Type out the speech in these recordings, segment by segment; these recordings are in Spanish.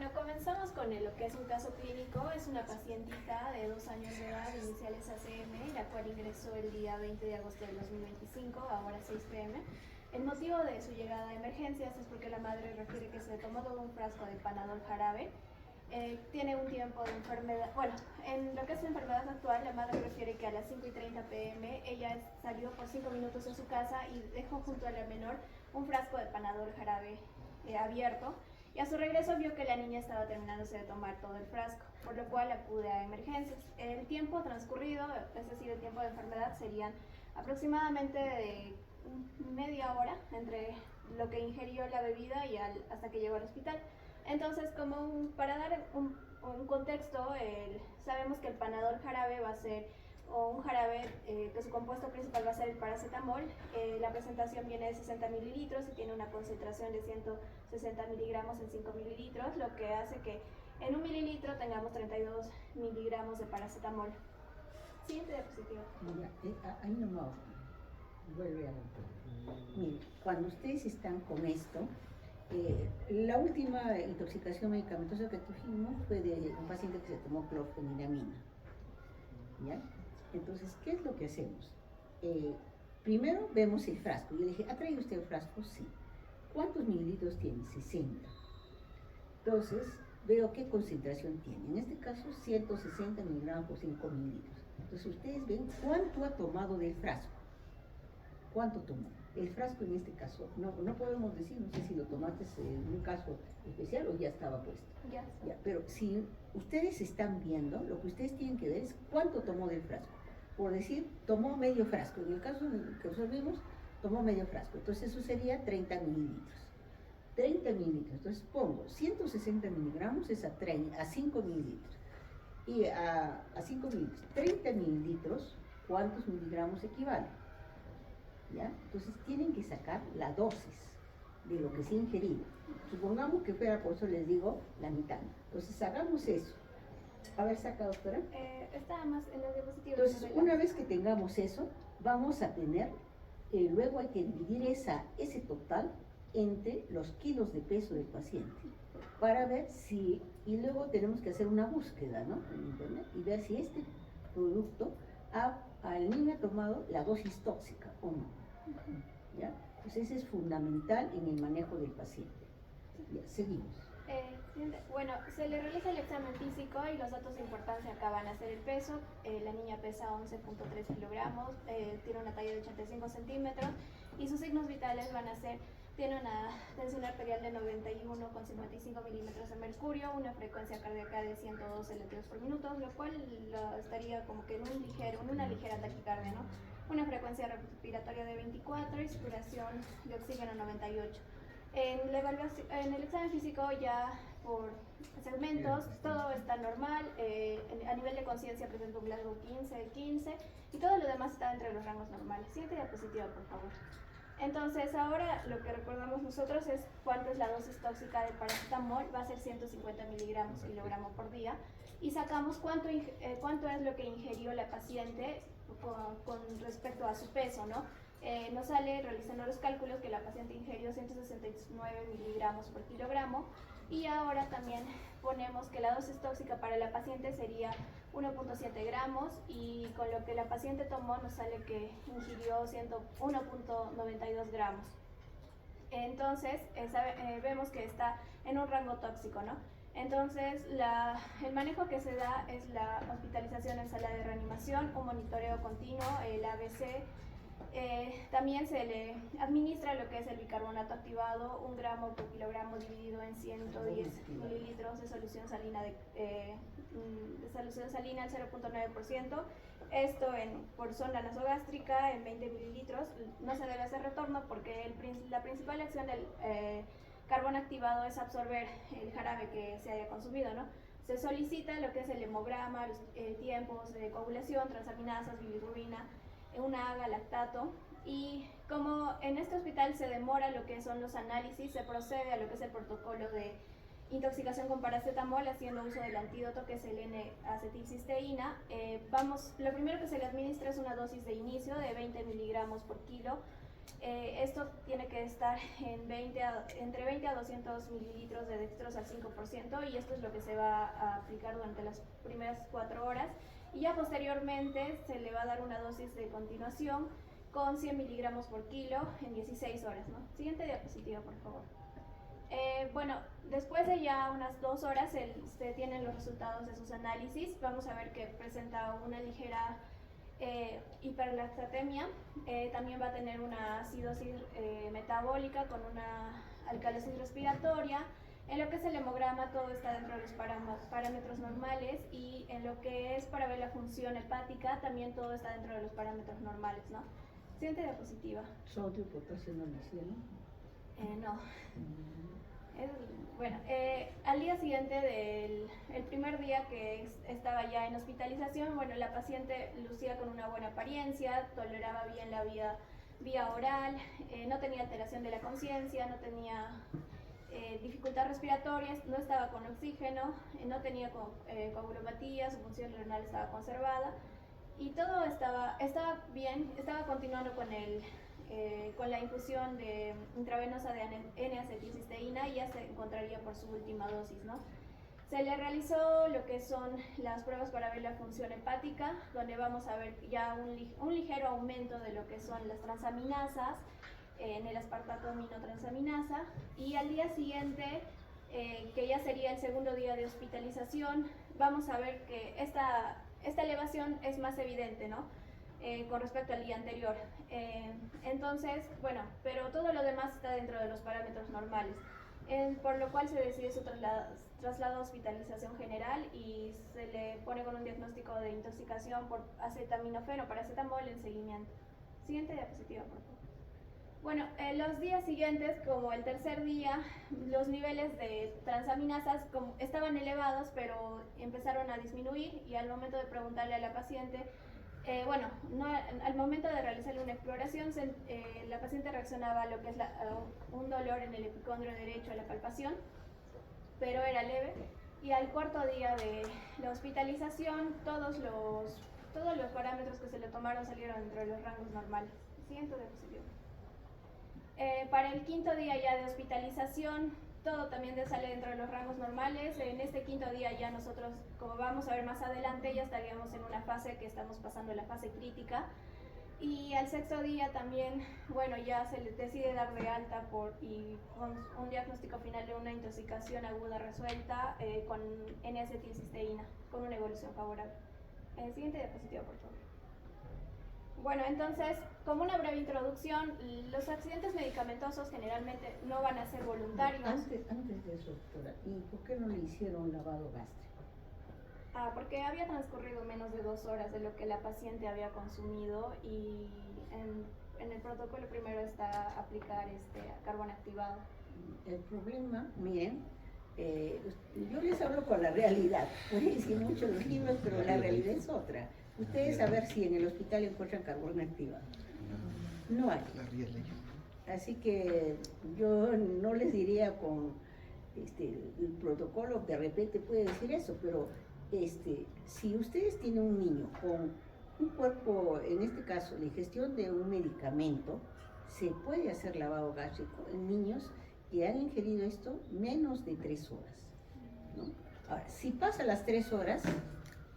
Bueno, comenzamos con lo que es un caso clínico. Es una pacientita de 2 años de edad, iniciales ACM, la cual ingresó el día 20 de agosto del 2025, ahora 6 p.m. El motivo de su llegada a emergencias es porque la madre refiere que se tomó todo un frasco de Panadol jarabe. Tiene un tiempo de enfermedad. Bueno, en lo que es la enfermedad actual, la madre refiere que a las 5:30 p.m. ella salió por 5 minutos de su casa y dejó junto a la menor un frasco de Panadol jarabe abierto. Y a su regreso vio que la niña estaba terminándose de tomar todo el frasco, por lo cual acude a emergencias. El tiempo transcurrido, es decir, el tiempo de enfermedad, serían aproximadamente de media hora entre lo que ingirió la bebida y hasta que llegó al hospital. Entonces, para dar un contexto, sabemos que el Panadol jarabe va a ser un jarabe que su compuesto principal va a ser el paracetamol. La presentación viene de 60 mililitros y tiene una concentración de 160 miligramos en 5 mililitros, lo que hace que en 1 mililitro tengamos 32 miligramos de paracetamol. Siguiente diapositiva. Mira, ahí nomás vuelve a la... Mire, cuando ustedes están con esto, la última intoxicación medicamentosa que tuvimos fue de un paciente que se tomó clorfeniramina, ¿ya? Entonces, ¿qué es lo que hacemos? Primero vemos el frasco. Yo le dije, ¿ha traído usted el frasco? Sí. ¿Cuántos mililitros tiene? 60. Entonces, veo qué concentración tiene. En este caso, 160 miligramos por 5 mililitros. Entonces, ustedes ven cuánto ha tomado del frasco. ¿Cuánto tomó? El frasco en este caso, no podemos decir, no sé si lo tomaste en un caso especial o ya estaba puesto. Ya. Pero si ustedes están viendo, lo que ustedes tienen que ver es cuánto tomó del frasco. Por decir, tomó medio frasco. En el caso que observemos, tomó medio frasco. Entonces eso sería 30 mililitros. 30 mililitros. Entonces pongo 160 miligramos es a 5 mililitros. Y a 5 mililitros. 30 mililitros, ¿cuántos miligramos equivale? ¿Ya? Entonces tienen que sacar la dosis de lo que se ha ingerido. Supongamos que fuera, por eso les digo, la mitad. Entonces hagamos eso. A ver, saca, doctora. Está más en la diapositiva. Entonces, una vez que tengamos eso, vamos a tener, luego hay que dividir ese total entre los kilos de peso del paciente para ver si, y luego tenemos que hacer una búsqueda, ¿no? En internet y ver si este producto al niño ha tomado la dosis tóxica o no. ¿Ya? Pues ese es fundamental en el manejo del paciente. Ya, seguimos. Bueno, se le realiza el examen físico y los datos de importancia acá van a ser el peso. La niña pesa 11.3 kilogramos, tiene una talla de 85 centímetros y sus signos vitales van a ser, tiene una tensión arterial de 91,55 milímetros de mercurio, una frecuencia cardíaca de 112 latidos por minuto, lo cual estaría como que en una ligera taquicardia, ¿no? Una frecuencia respiratoria de 24 y saturación de oxígeno 98. En el examen físico ya por segmentos todo está normal, a nivel de conciencia presenta un Glasgow 15 y todo lo demás está entre los rangos normales. Siguiente diapositiva, por favor. Entonces ahora lo que recordamos nosotros es cuánto es la dosis tóxica de paracetamol, va a ser 150 miligramos kilogramo por día y sacamos cuánto es lo que ingirió la paciente con respecto a su peso, ¿no? Nos sale, realizando los cálculos, que la paciente ingirió 169 miligramos por kilogramo y ahora también ponemos que la dosis tóxica para la paciente sería 1.7 gramos y con lo que la paciente tomó nos sale que ingirió 1.92 gramos. Entonces vemos que está en un rango tóxico, ¿no? Entonces el manejo que se da es la hospitalización en sala de reanimación, un monitoreo continuo, el ABC. También se le administra lo que es el bicarbonato activado, 1 gramo por kilogramo dividido en 110 mililitros de solución salina al 0.9%. Esto por sonda nasogástrica en 20 mililitros. No se debe hacer retorno porque la principal acción del carbón activado es absorber el jarabe que se haya consumido, ¿no? Se solicita lo que es el hemograma, los tiempos de coagulación, transaminasas, bilirrubina, una AGA, lactato, y como en este hospital se demora lo que son los análisis, se procede a lo que es el protocolo de intoxicación con paracetamol haciendo uso del antídoto que es el N-acetilcisteína. Lo primero que se le administra es una dosis de inicio de 20 miligramos por kilo Esto tiene que estar en entre 20 a 200 mililitros de dextrosa al 5%, y esto es lo que se va a aplicar durante las primeras 4 horas, y ya posteriormente se le va a dar una dosis de continuación con 100 miligramos por kilo en 16 horas, ¿no? Siguiente diapositiva, por favor. Bueno, después de ya unas 2 horas se tienen los resultados de sus análisis. Vamos a ver que presenta una ligera hiperlactatemia. También va a tener una acidosis metabólica con una alcalosis respiratoria. En lo que es el hemograma, todo está dentro de los parámetros normales, y en lo que es para ver la función hepática, también todo está dentro de los parámetros normales, ¿no? Siguiente diapositiva. Sodio, potasio, no lo hicieron. No. Bueno, al día siguiente el primer día que estaba ya en hospitalización, bueno, la paciente lucía con una buena apariencia, toleraba bien la vía oral, no tenía alteración de la conciencia, no tenía dificultad respiratoria, no estaba con oxígeno, no tenía coagulopatía, su función renal estaba conservada, y todo estaba bien. Estaba continuando con la infusión intravenosa de N-acetilcisteína, y ya se encontraría por su última dosis, ¿no? Se le realizó lo que son las pruebas para ver la función hepática, donde vamos a ver ya un ligero aumento de lo que son las transaminasas, en el aspartato aminotransaminasa, y al día siguiente, que ya sería el segundo día de hospitalización, vamos a ver que esta elevación es más evidente, ¿no? Con respecto al día anterior. Entonces, bueno, pero todo lo demás está dentro de los parámetros normales, por lo cual se decide su traslado a hospitalización general, y se le pone con un diagnóstico de intoxicación por acetaminofeno, paracetamol en seguimiento. Siguiente diapositiva, por favor. Bueno, los días siguientes, como el tercer día, los niveles de transaminasas estaban elevados, pero empezaron a disminuir, y al momento de preguntarle a la paciente, al momento de realizarle una exploración, la paciente reaccionaba a lo que es un dolor en el epicondrio derecho a la palpación, pero era leve, y al cuarto día de la hospitalización, todos los parámetros que se le tomaron salieron dentro de los rangos normales. Siguiente diapositiva. Para el quinto día ya de hospitalización, todo también sale dentro de los rangos normales. En este quinto día ya nosotros, como vamos a ver más adelante, ya estaríamos en una fase que estamos pasando, la fase crítica. Y al sexto día también, bueno, ya se le decide dar de alta y con un diagnóstico final de una intoxicación aguda resuelta con N-acetilcisteína, con una evolución favorable. Siguiente diapositiva, por favor. Bueno, entonces, como una breve introducción, los accidentes medicamentosos generalmente no van a ser voluntarios. Antes de eso, doctora, ¿y por qué no le hicieron lavado gástrico? Porque había transcurrido menos de 2 horas de lo que la paciente había consumido, y en el protocolo primero está aplicar carbón activado. El problema, miren, yo les hablo con la realidad. Pueden decir mucho los libros, pero la realidad es otra. Ustedes a ver si en el hospital encuentran carbón activado. No hay. Así que yo no les diría con el protocolo, de repente puede decir eso, pero si ustedes tienen un niño con un cuerpo, en este caso la ingestión de un medicamento, se puede hacer lavado gástrico en niños que han ingerido esto menos de 3 horas, ¿no? Ahora, si pasa las 3 horas,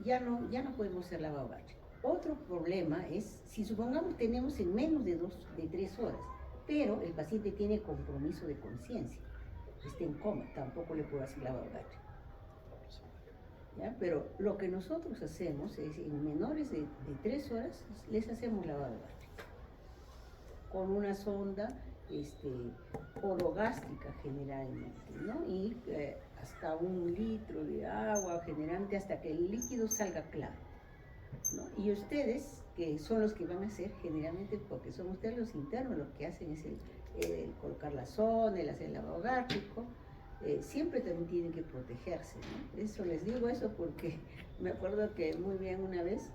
ya no podemos hacer lavado gástrico. Otro problema es, si supongamos tenemos en menos de 3 horas, pero el paciente tiene compromiso de conciencia, está en coma, tampoco le puedo hacer lavado gástrico. ¿Ya? Pero lo que nosotros hacemos es, en menores de 3 horas, les hacemos lavado gástrico, con una sonda orogástrica generalmente, ¿no? Y hasta 1 litro de agua generalmente hasta que el líquido salga claro, ¿no? Y ustedes, que son los que van a hacer generalmente, porque son ustedes los internos, lo que hacen es el colocar la sonda, el hacer el lavado gástrico, siempre también tienen que protegerse, ¿no? Eso les digo eso porque me acuerdo que muy bien una vez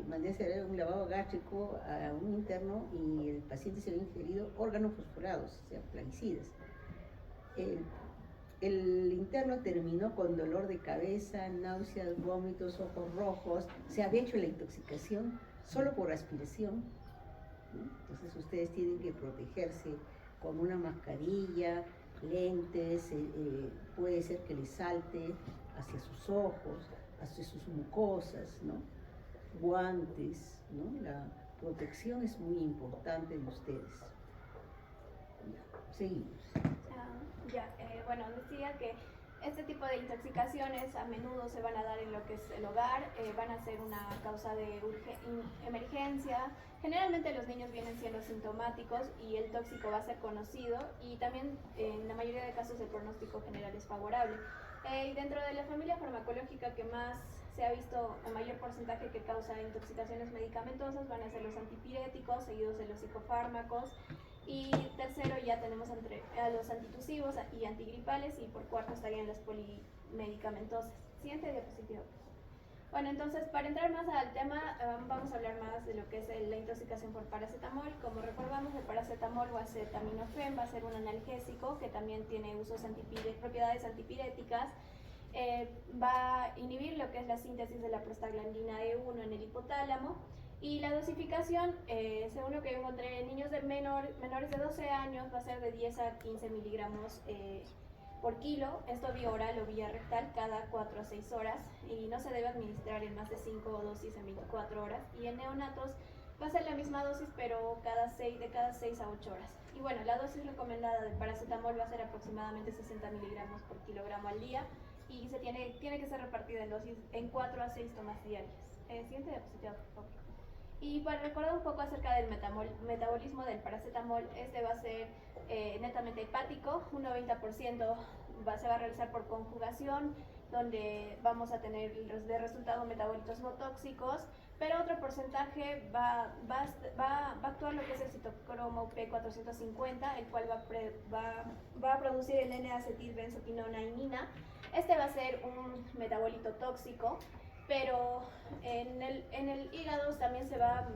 mandé a hacer un lavado gástrico a un interno y el paciente se había ingerido órganos fosforados, o sea, plaguicidas. El interno terminó con dolor de cabeza, náuseas, vómitos, ojos rojos. Se había hecho la intoxicación solo por aspiración ¿no? Entonces ustedes tienen que protegerse con una mascarilla, lentes, puede ser que les salte hacia sus ojos, hacia sus mucosas, ¿no? Guantes, ¿no? La protección es muy importante de ustedes. Seguimos. Bueno, decía que este tipo de intoxicaciones a menudo se van a dar en lo que es el hogar, van a ser una causa de emergencia. Generalmente los niños vienen siendo sintomáticos y el tóxico va a ser conocido, y también en la mayoría de casos el pronóstico general es favorable. Y dentro de la familia farmacológica que más se ha visto el mayor porcentaje que causa intoxicaciones medicamentosas van a ser los antipiréticos, seguidos de los psicofármacos. Y tercero ya tenemos a los antitusivos y antigripales, y por cuarto estarían las polimedicamentosas. Siguiente diapositiva. Bueno, entonces para entrar más al tema, vamos a hablar más de lo que es la intoxicación por paracetamol. Como recordamos, el paracetamol o acetaminofén va a ser un analgésico que también tiene propiedades antipiréticas. Va a inhibir lo que es la síntesis de la prostaglandina E1 en el hipotálamo. Y la dosificación, según lo que yo encontré, en niños menores de 12 años va a ser de 10 a 15 miligramos por kilo, esto vía oral o vía rectal cada 4 a 6 horas, y no se debe administrar en más de 5 dosis en 24 horas. Y en neonatos va a ser la misma dosis, pero de cada 6 a 8 horas. Y bueno, la dosis recomendada de paracetamol va a ser aproximadamente 60 miligramos por kilogramo al día, y tiene que ser repartida en dosis en 4 a 6 tomas diarias. Siguiente diapositiva, por favor. Y para recordar un poco acerca del metabolismo del paracetamol, este va a ser netamente hepático, un 90% se va a realizar por conjugación, donde vamos a tener de resultado metabolitos no tóxicos, pero otro porcentaje va a actuar lo que es el citocromo P450, el cual va a producir el N-acetilbenzoquinona. Este va a ser un metabolito tóxico, pero en el hígado también se va a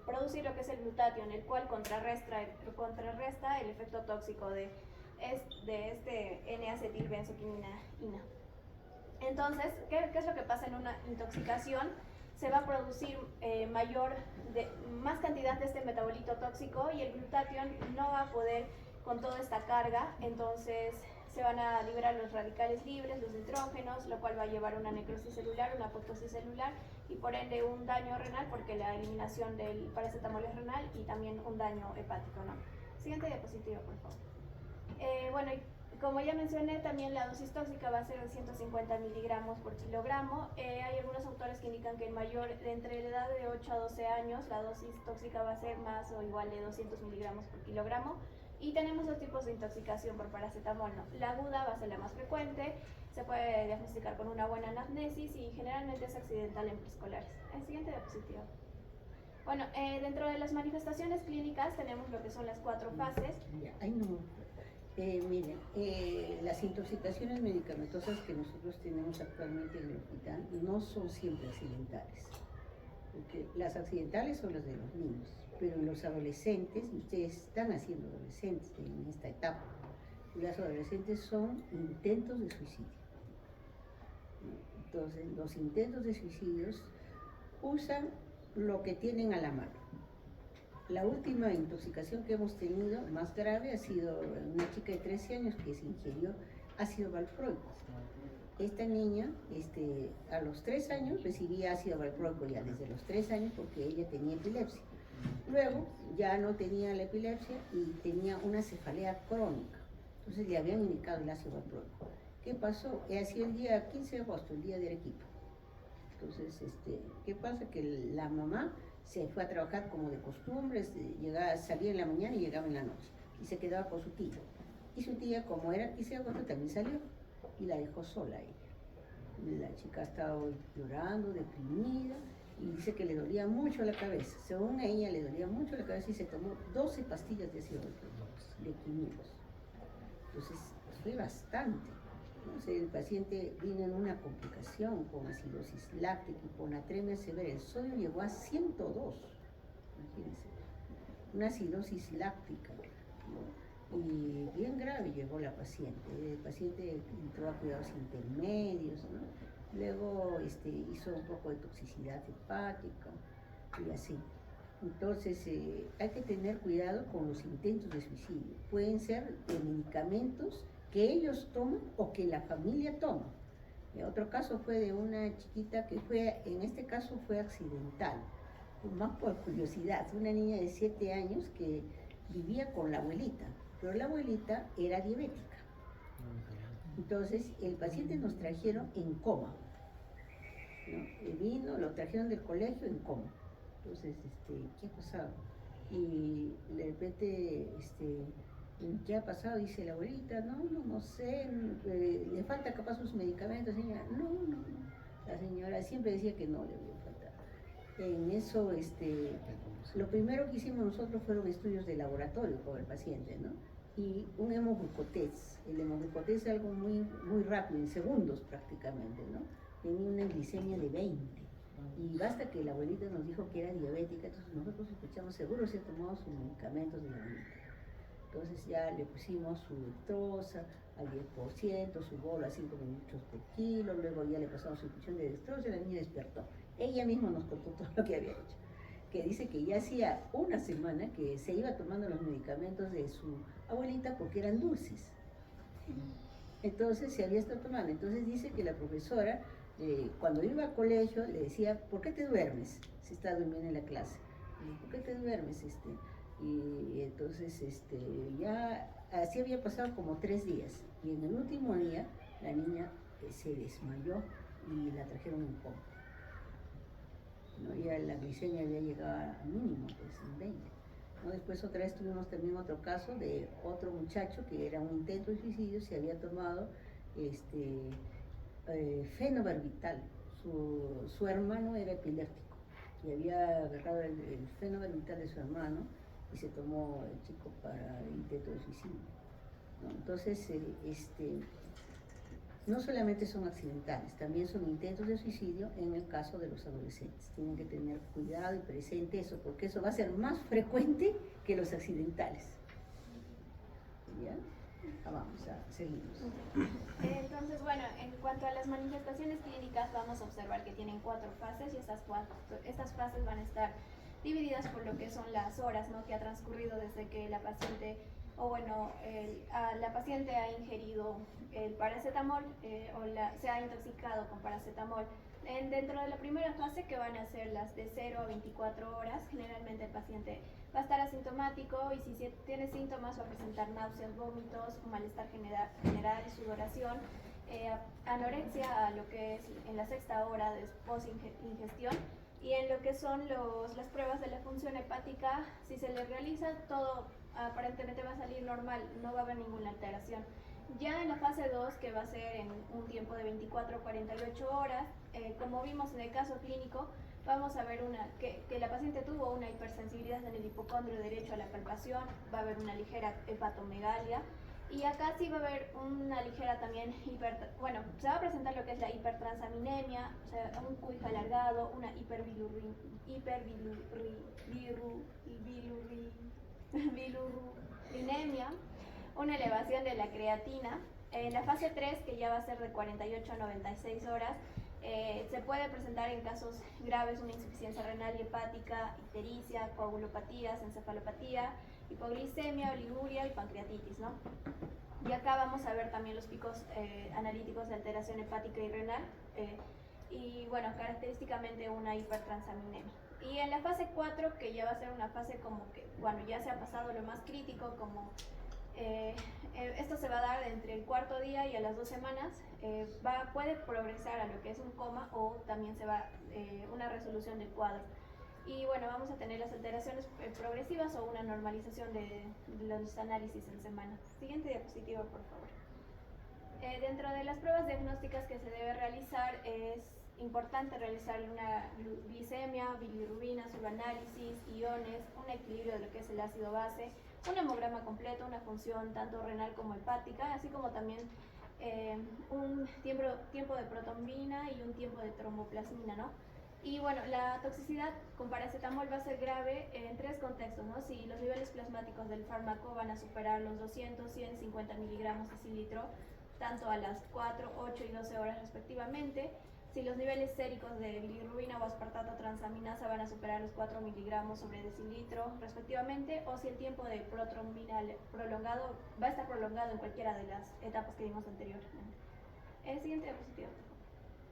producir lo que es el glutatión, el cual contrarresta el efecto tóxico de este N-acetilbenzoquinona. Entonces, ¿qué es lo que pasa en una intoxicación? Se va a producir más cantidad de este metabolito tóxico, y el glutatión no va a poder con toda esta carga. Entonces se van a liberar los radicales libres, los nitrógenos, lo cual va a llevar a una necrosis celular, una apoptosis celular, y por ende un daño renal, porque la eliminación del paracetamol es renal, y también un daño hepático, ¿no? Siguiente diapositiva, por favor. Bueno, como ya mencioné, también la dosis tóxica va a ser de 150 miligramos por kilogramo. Hay algunos autores que indican que entre la edad de 8 a 12 años, la dosis tóxica va a ser más o igual de 200 miligramos por kilogramo. Y tenemos dos tipos de intoxicación por paracetamol, ¿no? La aguda va a ser la más frecuente, se puede diagnosticar con una buena anamnesis y generalmente es accidental en preescolares. Siguiente diapositiva. Bueno, dentro de las manifestaciones clínicas tenemos lo que son las 4 fases. Miren, las intoxicaciones medicamentosas que nosotros tenemos actualmente en el hospital no son siempre accidentales, porque las accidentales son las de los niños, pero en los adolescentes, y ustedes están haciendo adolescentes en esta etapa, las adolescentes son intentos de suicidio. Entonces, los intentos de suicidios usan lo que tienen a la mano. La última intoxicación que hemos tenido, más grave, ha sido una chica de 13 años que se ingirió ácido valproico. Esta niña, a los 3 años recibía ácido valproico ya desde los 3 años, porque ella tenía epilepsia. Luego ya no tenía la epilepsia y tenía una cefalea crónica. Entonces le habían indicado el ácido valproico. ¿Qué pasó? Ha sido el día 15 de agosto, el día del equipo. Entonces, ¿qué pasa? Que la mamá se fue a trabajar como de costumbre, salía en la mañana y llegaba en la noche, y se quedaba con su tía. Y su tía, como era 15 de agosto, también salió y la dejó sola a ella. La chica ha estado llorando, deprimida, y dice que le dolía mucho la cabeza. Según ella, le dolía mucho la cabeza y se tomó 12 pastillas de ácido de 500. Entonces, fue bastante. Entonces, el paciente vino en una complicación con acidosis láctica, hiponatremia severa. El sodio llegó a 102, imagínense, una acidosis láctica, ¿no? Y bien grave llegó la paciente. El paciente entró a cuidados intermedios, ¿no? Luego hizo un poco de toxicidad hepática y así. Entonces, hay que tener cuidado con los intentos de suicidio. Pueden ser de medicamentos que ellos toman o que la familia toma. Otro caso fue de una chiquita que en este caso fue accidental, más por curiosidad, una niña de 7 años que vivía con la abuelita, pero la abuelita era diabética. Entonces, el paciente nos trajeron en coma, ¿no? Lo trajeron del colegio en coma. Entonces, ¿qué ha pasado? Y de repente, ¿qué ha pasado? Dice la abuelita, no sé, le falta capaz sus medicamentos, señora. No. La señora siempre decía que no le había faltado. En eso, lo primero que hicimos nosotros fueron estudios de laboratorio con el paciente, ¿no? Y un hemoglucotés. El hemoglucotés es algo muy, muy rápido, en segundos prácticamente, ¿no? Tenía una glicemia de 20. Y basta que la abuelita nos dijo que era diabética, entonces nosotros sospechamos, seguro se ha tomado sus medicamentos de la abuelita. Entonces ya le pusimos su dextrosa al 10%, su bolo a 5 mililitros por kilo, luego ya le pasamos su infusión de dextrosa y la niña despertó. Ella misma nos contó todo lo que había hecho, que dice que ya hacía una semana que se iba tomando los medicamentos de su abuelita porque eran dulces. Entonces se había estado tomando. Entonces dice que la profesora, cuando iba al colegio, le decía, ¿por qué te duermes? Si está durmiendo en la clase. ¿Por qué te duermes? Y entonces ya así había pasado como 3 días. Y en el último día la niña se desmayó y la trajeron en coma. ¿No? Ya la glicemia había llegado a mínimo, pues en 20. ¿No? Después otra vez tuvimos también otro caso de otro muchacho que era un intento de suicidio, se había tomado fenobarbital. Su hermano era epiléptico y había agarrado el fenobarbital de su hermano y se tomó el chico para el intento de suicidio, ¿no? Entonces, no solamente son accidentales, también son intentos de suicidio en el caso de los adolescentes. Tienen que tener cuidado y presente eso, porque eso va a ser más frecuente que los accidentales. ¿Ya? Vamos a seguimos. Entonces, bueno, en cuanto a las manifestaciones clínicas, vamos a observar que tienen 4 fases y estas fases van a estar divididas por lo que son las horas, ¿no?, que ha transcurrido desde que la paciente, la paciente ha ingerido el paracetamol se ha intoxicado con paracetamol. Dentro de la primera fase, que van a ser las de 0 a 24 horas, generalmente el paciente va a estar asintomático y si tiene síntomas va a presentar náuseas, vómitos, malestar general, sudoración, anorexia a lo que es en la 6ª hora de post-ingestión. Y en lo que son las pruebas de la función hepática, si se le realiza, todo aparentemente va a salir normal, no va a haber ninguna alteración. Ya en la fase 2, que va a ser en un tiempo de 24 a 48 horas, como vimos en el caso clínico, vamos a ver que la paciente tuvo una hipersensibilidad en el hipocondrio derecho a la palpación, va a haber una ligera hepatomegalia, y acá sí va a haber una ligera también se va a presentar lo que es la hipertransaminemia, o sea, un QI alargado, una hiperbilirubinemia, una elevación de la creatina. En la fase 3, que ya va a ser de 48 a 96 horas, se puede presentar en casos graves una insuficiencia renal y hepática, ictericia, coagulopatías, encefalopatía, hipoglicemia, oliguria y pancreatitis, ¿no? Y acá vamos a ver también los picos analíticos de alteración hepática y renal, y bueno, característicamente una hipertransaminemia. Y en la fase 4, que ya va a ser una fase como que cuando ya se ha pasado lo más crítico, como esto se va a dar entre el 4.º día y a las 2 semanas, puede progresar a lo que es un coma o también se va una resolución del cuadro. Y bueno, vamos a tener las alteraciones progresivas o una normalización de los análisis en semana. Siguiente diapositiva, por favor. Dentro de las pruebas diagnósticas que se debe realizar, es importante realizar una glicemia, bilirrubina, subanálisis, iones, un equilibrio de lo que es el ácido base, un hemograma completo, una función tanto renal como hepática, así como también un tiempo de protrombina y un tiempo de tromboplasmina, ¿no? Y bueno, la toxicidad con paracetamol va a ser grave en 3 contextos, ¿no? Si los niveles plasmáticos del fármaco van a superar los 200, 150 miligramos de cilitro, tanto a las 4, 8 y 12 horas respectivamente, si los niveles séricos de bilirrubina o aspartato transaminasa van a superar los 4 miligramos sobre decilitro respectivamente, o si el tiempo de protrombina prolongado va a estar prolongado en cualquiera de las etapas que vimos anteriormente. El siguiente diapositivo.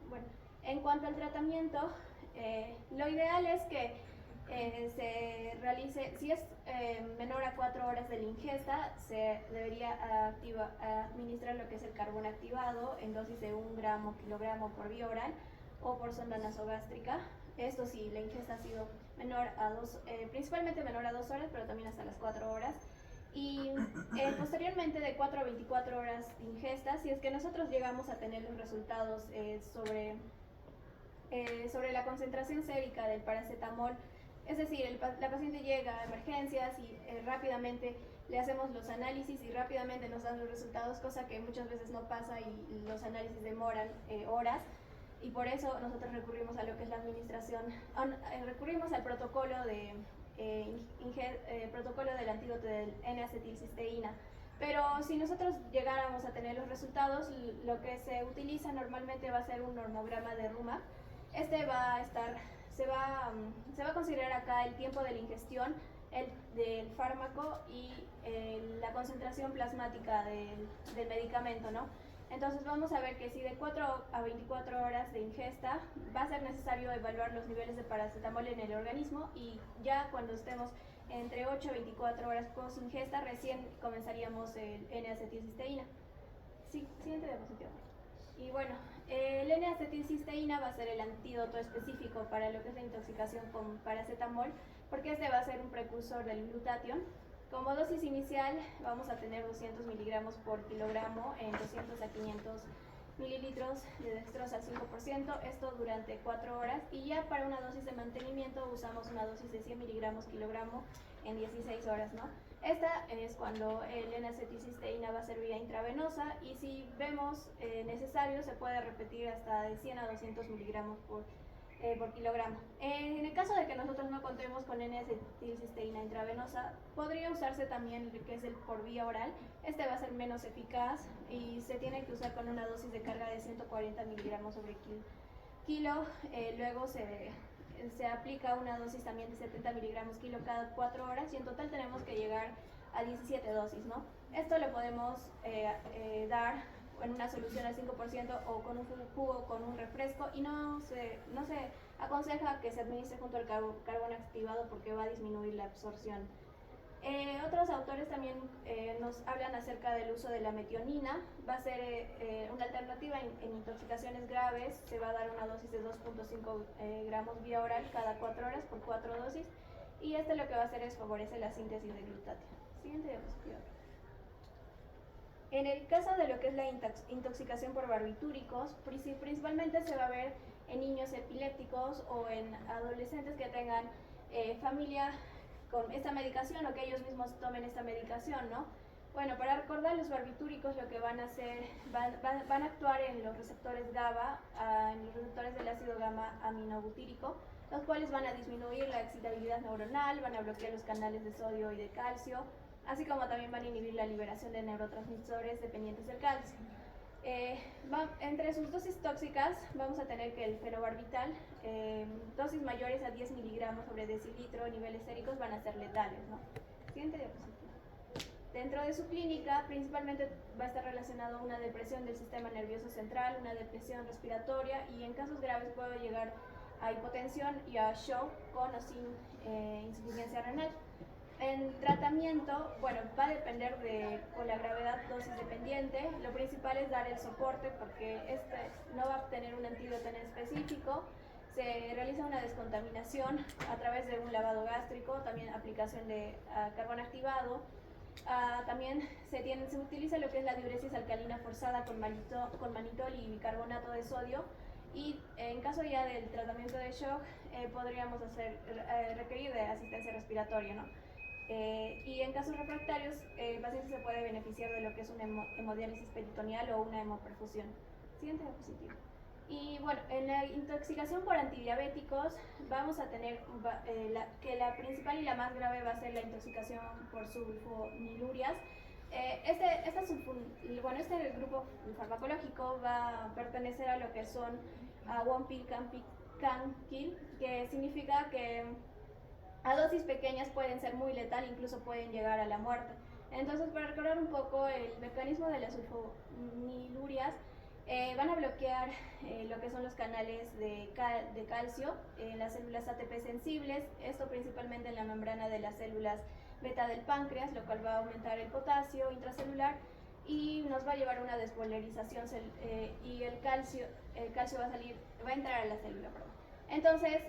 Bueno, en cuanto al tratamiento, lo ideal es que se realice, si es menor a 4 horas de la ingesta, se debería administrar lo que es el carbón activado en dosis de 1 gramo kilogramo por vía oral o por sonda nasogástrica. Esto si la ingesta ha sido menor a principalmente menor a 2 horas, pero también hasta las 4 horas. Y posteriormente de 4 a 24 horas de ingesta, si es que nosotros llegamos a tener los resultados sobre la concentración sérica del paracetamol, es decir, la paciente llega a emergencias y rápidamente le hacemos los análisis y rápidamente nos dan los resultados, cosa que muchas veces no pasa y los análisis demoran horas, y por eso nosotros recurrimos a lo que es la administración, recurrimos al protocolo protocolo del antídoto del N-acetilcisteína. Pero si nosotros llegáramos a tener los resultados, lo que se utiliza normalmente va a ser un normograma de Ruma. Este va a estar, se va a considerar acá el tiempo de la ingestión del fármaco y la concentración plasmática del medicamento, ¿no? Entonces vamos a ver que si de 4 a 24 horas de ingesta va a ser necesario evaluar los niveles de paracetamol en el organismo, y ya cuando estemos entre 8 a 24 horas post ingesta recién comenzaríamos el N-acetilcisteína. Sí, siguiente diapositiva. Y bueno, el N-acetilcisteína va a ser el antídoto específico para lo que es la intoxicación con paracetamol, porque este va a ser un precursor del glutatión. Como dosis inicial vamos a tener 200 miligramos por kilogramo en 200 a 500 mililitros de dextrosa al 5%, esto durante 4 horas, y ya para una dosis de mantenimiento usamos una dosis de 100 miligramos kilogramo en 16 horas, ¿no? Esta es cuando el N-acetilcisteína va a ser vía intravenosa, y si vemos necesario se puede repetir hasta de 100 a 200 miligramos por kilogramo. En el caso de que nosotros no contemos con N-acetilcisteína intravenosa, podría usarse también que es el por vía oral. Este va a ser menos eficaz y se tiene que usar con una dosis de carga de 140 miligramos sobre kilo. Luego se aplica una dosis también de 70 miligramos kilo cada 4 horas, y en total tenemos que llegar a 17 dosis, ¿no? Esto lo podemos dar en una solución al 5% o con un jugo con un refresco, y no se aconseja que se administre junto al carbón activado porque va a disminuir la absorción. Otros autores también nos hablan acerca del uso de la metionina. Va a ser una alternativa en intoxicaciones graves. Se va a dar una dosis de 2.5 gramos vía oral cada 4 horas por 4 dosis, y este lo que va a hacer es favorecer la síntesis de glutatión. Siguiente diapositiva. En el caso de lo que es la intoxicación por barbitúricos, principalmente se va a ver en niños epilépticos o en adolescentes que tengan familia con esta medicación o que ellos mismos tomen esta medicación, ¿no? Bueno, para recordar, los barbitúricos lo que van a hacer, van a actuar en los receptores GABA, en los receptores del ácido gamma aminobutírico, los cuales van a disminuir la excitabilidad neuronal, van a bloquear los canales de sodio y de calcio, así como también van a inhibir la liberación de neurotransmisores dependientes del calcio. Entre sus dosis tóxicas vamos a tener que el fenobarbital, dosis mayores a 10 miligramos sobre decilitro, niveles séricos van a ser letales, ¿no? Siguiente diapositiva. Dentro de su clínica, principalmente va a estar relacionado a una depresión del sistema nervioso central, una depresión respiratoria, y en casos graves puede llegar a hipotensión y a shock con o sin insuficiencia renal. En tratamiento, bueno, va a depender con la gravedad, dosis dependiente. Lo principal es dar el soporte porque este no va a tener un antídoto en específico. Se realiza una descontaminación a través de un lavado gástrico, también aplicación de carbón activado. También se utiliza lo que es la diuresis alcalina forzada con manitol y bicarbonato de sodio. Y en caso ya del tratamiento de shock, podríamos requerir de asistencia respiratoria, ¿no? Y en casos refractarios, el paciente se puede beneficiar de lo que es una hemodiálisis peritoneal o una hemoperfusión. Siguiente diapositiva. Y bueno, en la intoxicación por antidiabéticos vamos a tener que la principal y la más grave va a ser la intoxicación por sulfonilurias. Este grupo farmacológico va a pertenecer a lo que son one pill can kill, que significa que a dosis pequeñas pueden ser muy letal, incluso pueden llegar a la muerte. Entonces, para recordar un poco el mecanismo de las sulfonilurias, van a bloquear lo que son los canales de calcio en las células ATP sensibles, esto principalmente en la membrana de las células beta del páncreas, lo cual va a aumentar el potasio intracelular y nos va a llevar a una despolarización y el calcio va a entrar a la célula, perdón. Entonces,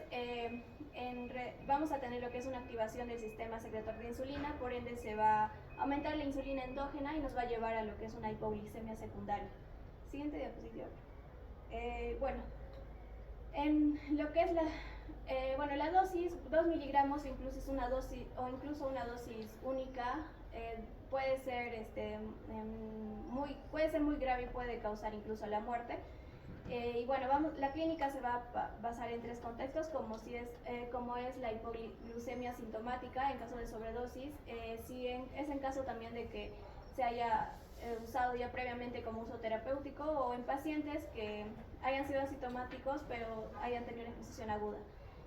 vamos a tener lo que es una activación del sistema secretor de insulina, por ende se va a aumentar la insulina endógena y nos va a llevar a lo que es una hipoglicemia secundaria. Siguiente diapositiva. En lo que es la dosis, 2 miligramos incluso es una dosis, o incluso una dosis única, puede ser muy grave y puede causar incluso la muerte. La clínica se va a basar en 3 contextos, como es la hipoglucemia sintomática en caso de sobredosis, es en caso también de que se haya usado ya previamente como uso terapéutico, o en pacientes que hayan sido asintomáticos pero hayan tenido una exposición aguda.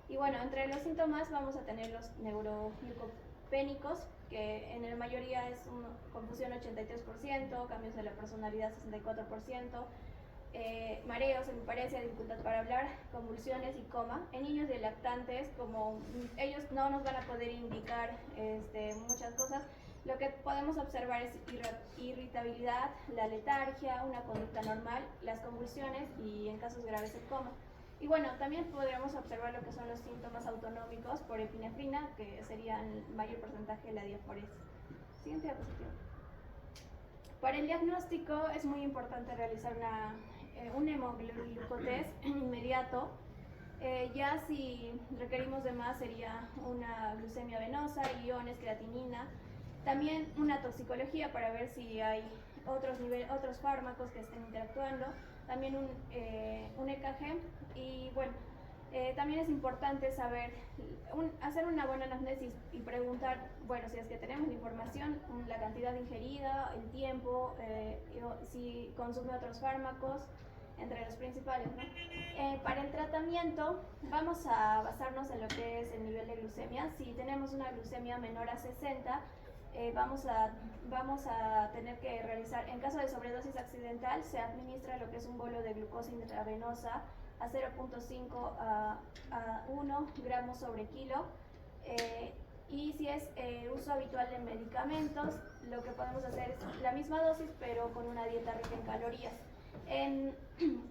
Y bueno, entre los síntomas vamos a tener los neuroglucopénicos, que en la mayoría es confusión 83%, cambios de la personalidad 64%, mareos, hemiparesia, dificultad para hablar, convulsiones y coma. En niños y lactantes, como ellos no nos van a poder indicar muchas cosas, lo que podemos observar es irritabilidad, la letargia, una conducta normal, las convulsiones y en casos graves el coma. Y bueno, también podremos observar lo que son los síntomas autonómicos por epinefrina, que serían el mayor porcentaje de la diaforesis. Siguiente diapositiva. Para el diagnóstico es muy importante realizar un hemoglucotest inmediato. Ya si requerimos de más sería una glucemia venosa, iones, creatinina. También una toxicología para ver si hay otros fármacos que estén interactuando. También un EKG. Y bueno, también es importante hacer una buena anamnesis y preguntar, bueno, si es que tenemos la información, la cantidad ingerida, el tiempo, si consume otros fármacos, entre los principales, ¿no? Para el tratamiento vamos a basarnos en lo que es el nivel de glucemia. Si tenemos una glucemia menor a 60, vamos a tener que realizar, en caso de sobredosis accidental, se administra lo que es un bolo de glucosa intravenosa a 0.5 a 1 gramos sobre kilo. Y si es uso habitual de medicamentos, lo que podemos hacer es la misma dosis pero con una dieta rica en calorías. En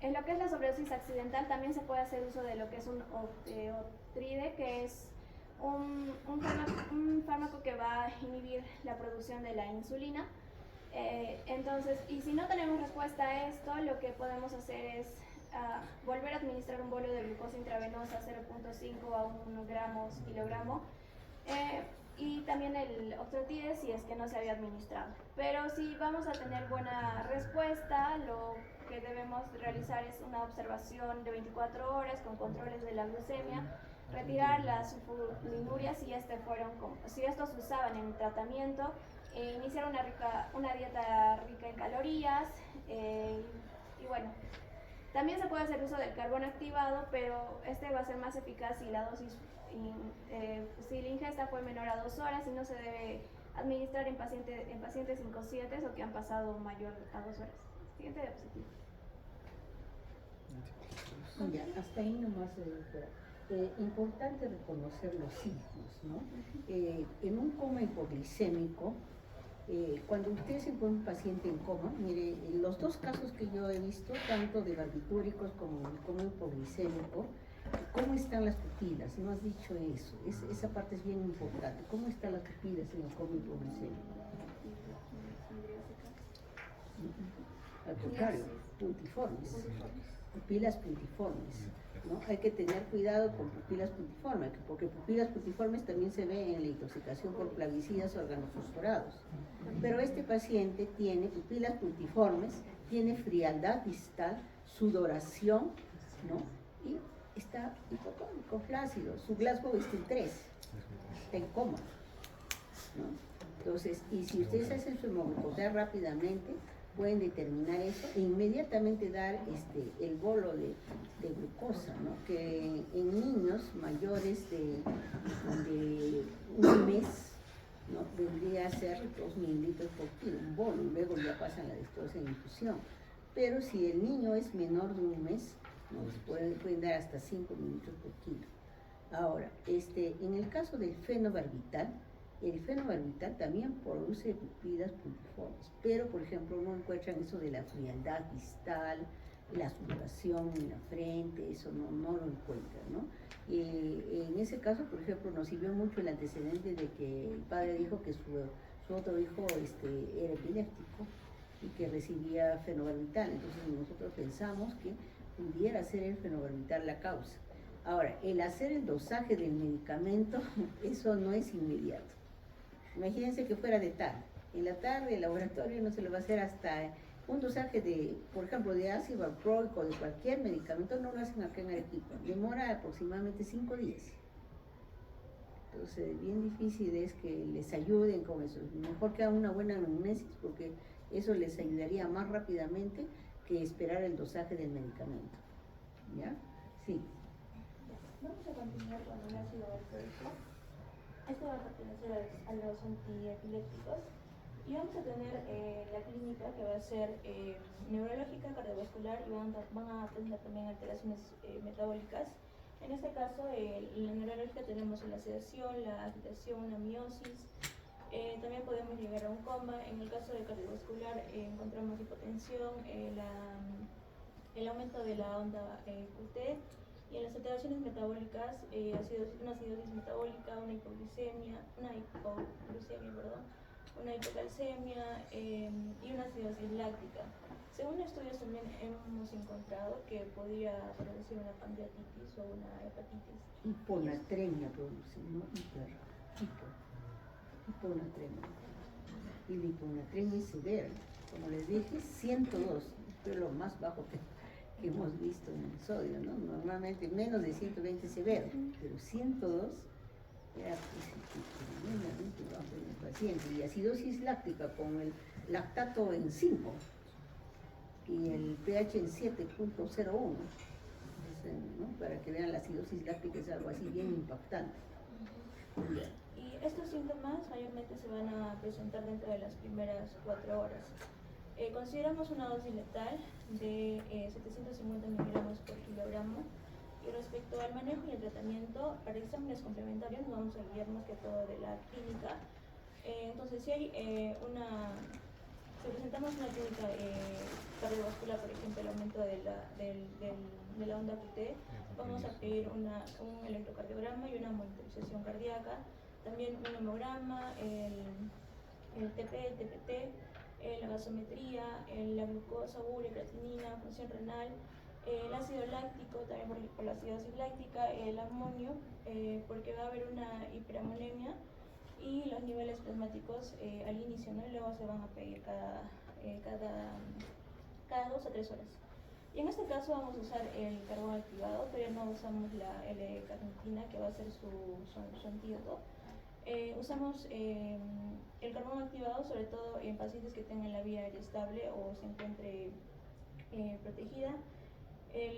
lo que es la sobredosis accidental también se puede hacer uso de lo que es un opteotride, que es un fármaco que va a inhibir la producción de la insulina. Y si no tenemos respuesta a esto, lo que podemos hacer es volver a administrar un bolo de glucosa intravenosa 0.5 a 1 gramos kilogramo, y también el octreotide si es que no se había administrado. Pero si vamos a tener buena respuesta, lo que debemos realizar es una observación de 24 horas con controles de la glucemia, retirar las sulfonilurias si estos se usaban en el tratamiento, iniciar una dieta rica en calorías, y bueno, también se puede hacer uso del carbón activado, pero este va a ser más eficaz si la dosis, si la ingesta fue menor a 2 horas, y no se debe administrar en pacientes inconscientes o que han pasado mayor a 2 horas. Siguiente diapositiva. Ya, hasta ahí nomás, doctora. Importante reconocer los signos, ¿no? En un coma hipoglicémico, cuando usted se encuentra un paciente en coma, mire, en los 2 casos que yo he visto, tanto de barbitúricos como el coma hipoglicémico, ¿cómo están las pupilas? No has dicho eso, esa parte es bien importante. ¿Cómo están las pupilas en el coma hipoglicémico? Al contrario, puntiformes, pupilas puntiformes, ¿no? Hay que tener cuidado con pupilas puntiformes, porque pupilas puntiformes también se ve en la intoxicación por plaguicidas o organofosforados. Pero este paciente tiene pupilas puntiformes, tiene frialdad distal, sudoración, ¿no? Y está hipotónico, flácido, su Glasgow está en 3, está en coma, ¿no? Entonces, y si ustedes hacen su hemoglucosa rápidamente, pueden determinar eso e inmediatamente dar el bolo de glucosa, ¿no? Que en niños mayores de un mes, ¿no? Vendría a ser 2 mililitros por kilo, un bolo, y luego ya pasan la dextrosa en infusión. Pero si el niño es menor de un mes, ¿no? Pueden dar hasta 5 mililitros por kilo. Ahora, en el caso del fenobarbital, el fenobarbital también produce pupilas puntiformes, pero por ejemplo no encuentran eso de la frialdad distal, la sudoración en la frente, eso no lo encuentran, ¿no? En ese caso, por ejemplo, nos sirvió mucho el antecedente de que el padre dijo que su otro hijo era epiléptico y que recibía fenobarbital, entonces nosotros pensamos que pudiera ser el fenobarbital la causa. Ahora, el hacer el dosaje del medicamento, eso no es inmediato. Imagínense que fuera de tarde. En la tarde el laboratorio no se lo va a hacer hasta un dosaje de, por ejemplo, de ácido valproico o de cualquier medicamento, no lo hacen acá en Arequipa. Demora aproximadamente 5 días. Entonces, bien difícil es que les ayuden con eso. Mejor que hagan una buena anamnesis porque eso les ayudaría más rápidamente que esperar el dosaje del medicamento. ¿Ya? Sí. Vamos a continuar con el ácido valproico. Este va a pertenecer a los antiepilépticos y vamos a tener la clínica que va a ser neurológica, cardiovascular y van a presentar también alteraciones metabólicas. En este caso, en la neurológica tenemos la sedación, la agitación, la miosis, también podemos llegar a un coma. En el caso de cardiovascular encontramos hipotensión, el aumento de la onda QT. Y en las alteraciones metabólicas, una acidosis metabólica, una hipoglucemia, una hipocalcemia y una acidosis láctica. Según estudios también hemos encontrado que podría producir una pancreatitis o una hepatitis. Hiponatremia produce, no hiponatremia. Y la hiponatremia es severa. Como les dije, 102, es lo más bajo que hemos visto en el sodio, ¿no? Normalmente menos de 120 severo, pero 102 era tremendamente bajo en el paciente. Y acidosis láctica con el lactato en 5 y el pH en 7.01, ¿no? Para que vean, la acidosis láctica es algo así bien impactante. Y estos síntomas mayormente se van a presentar dentro de las primeras 4 horas. Consideramos una dosis letal de 750 miligramos por kilogramo. Y respecto al manejo y el tratamiento, para exámenes complementarios nos vamos a guiar más que todo de la clínica. Entonces, si presentamos una clínica cardiovascular, por ejemplo, el aumento de la onda QT, vamos a pedir un electrocardiograma y una monitorización cardíaca, también un hemograma, el TP, el TPT, la gasometría, la glucosa, urea, creatinina, función renal, el ácido láctico, también por la acidosis láctica, el amonio, porque va a haber una hiperamonemia, y los niveles plasmáticos al inicio, ¿no? Y luego se van a pedir cada 2 a 3 horas. Y en este caso vamos a usar el carbón activado, todavía no usamos la L-carnitina, que va a ser su antídoto. Usamos el carbón activado sobre todo en pacientes que tengan la vía aérea estable o se encuentre protegida.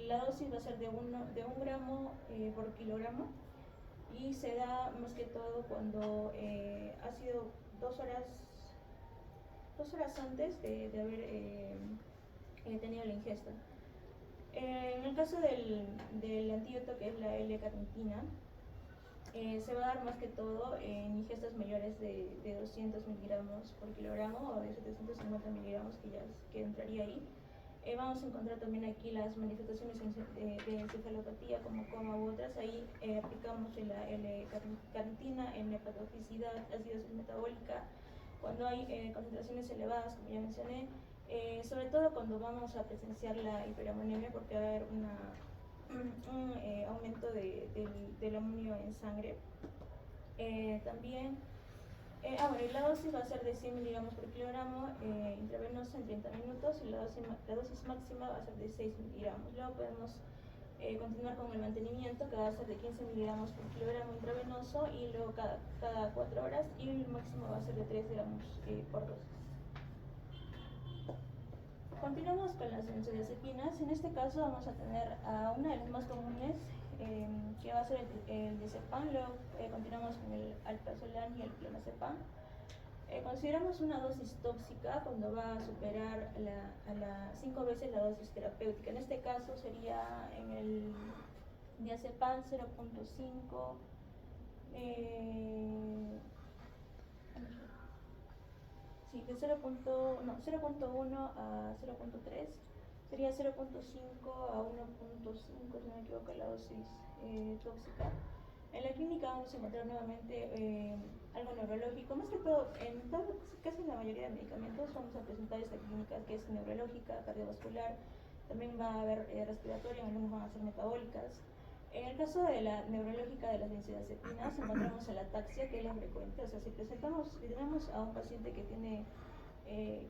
La dosis va a ser de 1 gramo por kilogramo y se da más que todo cuando ha sido 2 horas antes de haber tenido la ingesta. En el caso del antídoto, que es la L-carnitina, se va a dar más que todo en ingestas mayores de 200 miligramos por kilogramo o de 750 miligramos, que entraría ahí. Vamos a encontrar también aquí las manifestaciones de encefalopatía como coma u otras. Ahí aplicamos la L-carnitina en hepatotoxicidad, acidosis metabólica, cuando hay concentraciones elevadas, como ya mencioné, sobre todo cuando vamos a presenciar la hiperamonemia, porque va a haber un aumento del amonio en sangre. También, la dosis va a ser de 100 miligramos por kilogramo intravenosa en 30 minutos y la dosis máxima va a ser de 6 miligramos. Luego podemos continuar con el mantenimiento, que va a ser de 15 miligramos por kilogramo intravenoso y luego cada 4 horas, y el máximo va a ser de 3 gramos por dosis. Continuamos con las benzodiazepinas. En este caso vamos a tener a una de las más comunes, que va a ser el diazepam. Luego continuamos con el alprazolam y el clonazepam. Consideramos una dosis tóxica cuando va a superar a la 5 veces la dosis terapéutica. En este caso sería en el diazepam 0.5, de 0.1 a 0.3, sería 0.5 a 1.5, si no me equivoco, la dosis tóxica. En la clínica vamos a encontrar nuevamente algo neurológico, más que todo, casi en la mayoría de medicamentos vamos a presentar esta clínica que es neurológica, cardiovascular, también va a haber respiratoria, algunos van a ser metabólicas. En el caso de la neurológica de las benzodiazepinas, encontramos la ataxia, que es la frecuente. O sea, si tenemos a un paciente que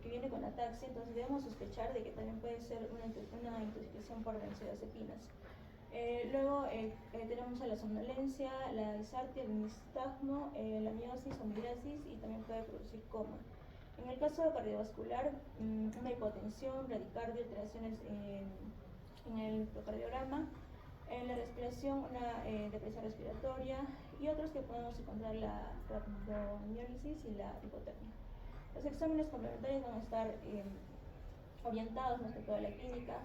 viene con ataxia, entonces debemos sospechar de que también puede ser una intoxicación por benzodiazepinas. Luego tenemos a la somnolencia, la disartia, el nistagmo, la miosis o migrasis, y también puede producir coma. En el caso cardiovascular, una hipotensión, bradicardia, alteraciones en el electrocardiograma. En la respiración, una depresión respiratoria, y otros que podemos encontrar la rhabdomiólisis y la hipotermia. Los exámenes complementarios van a estar orientados más que toda la clínica.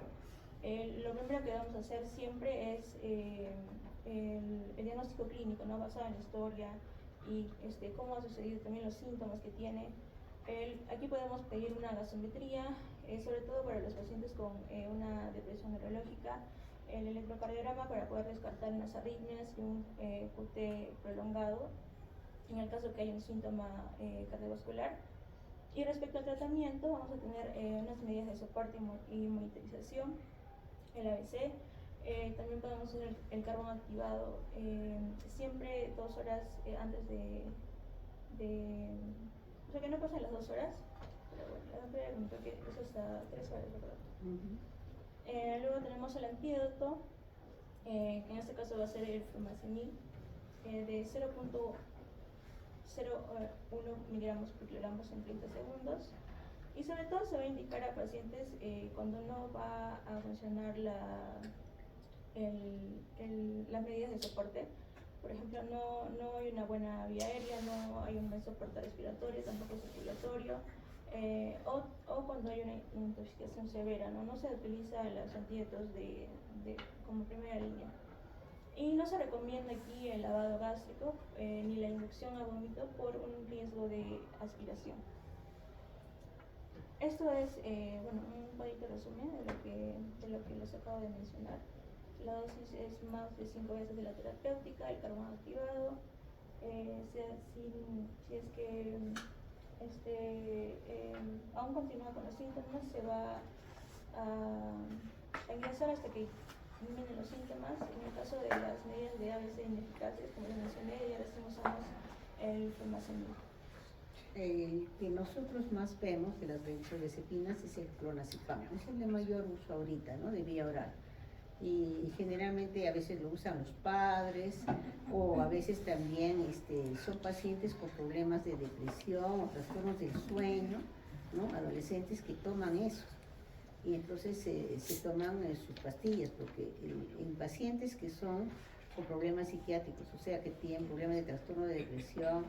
Lo primero que vamos a hacer siempre es el diagnóstico clínico, ¿no? Basado en la historia y cómo ha sucedido, también los síntomas que tiene. Aquí podemos pedir una gasometría, sobre todo para los pacientes con una depresión neurológica, el electrocardiograma para poder descartar unas arritmias y un QT prolongado en el caso que haya un síntoma cardiovascular. Y respecto al tratamiento, vamos a tener unas medidas de soporte y monitorización, el ABC. También podemos hacer el carbón activado siempre 2 horas antes o sea, que no pasen las 2 horas, pero bueno, la doctora comentó que eso hasta 3 horas, ¿verdad? Luego tenemos el antídoto, que en este caso va a ser el flumazenil, de 0.01 miligramos por kilogramo en 30 segundos. Y sobre todo se va a indicar a pacientes cuando no va a funcionar las medidas de soporte. Por ejemplo, no hay una buena vía aérea, no hay un buen soporte respiratorio, tampoco circulatorio, o cuando hay una intoxicación severa, no se utiliza los antídotos como primera línea. Y no se recomienda aquí el lavado gástrico ni la inducción a vómito por un riesgo de aspiración. Esto es un poquito resumen de lo que les acabo de mencionar. La dosis es más de 5 veces de la terapéutica, el carbón activado. Si es que aún continúa con los síntomas, se va a ingresar hasta que disminuyen los síntomas. En el caso de las medidas de ABC ineficaces, como les mencioné, ya les usamos el flumazenil. El que nosotros más vemos de las benzodiazepinas es el clonazepam. Es el de mayor uso ahorita, ¿no? De vía oral. Y generalmente a veces lo usan los padres, o a veces también son pacientes con problemas de depresión o trastornos del sueño, ¿no? Adolescentes que toman eso. Y entonces se toman sus pastillas, porque en pacientes que son con problemas psiquiátricos, o sea, que tienen problemas de trastorno de depresión,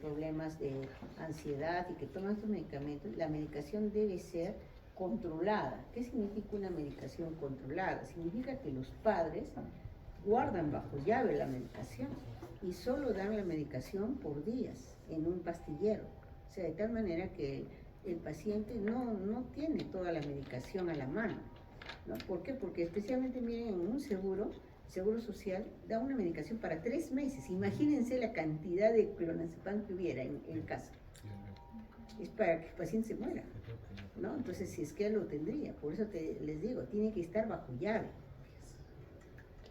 problemas de ansiedad y que toman estos medicamentos, la medicación debe ser controlada. ¿Qué significa una medicación controlada? Significa que los padres guardan bajo llave la medicación y solo dan la medicación por días en un pastillero. O sea, de tal manera que el paciente no tiene toda la medicación a la mano, ¿no? ¿Por qué? Porque especialmente, miren, en un seguro social da una medicación para 3 meses. Imagínense la cantidad de clonazepam que hubiera en casa. Es para que el paciente se muera, ¿no? Entonces, si es que él lo tendría, por eso les digo, tiene que estar bajo llave.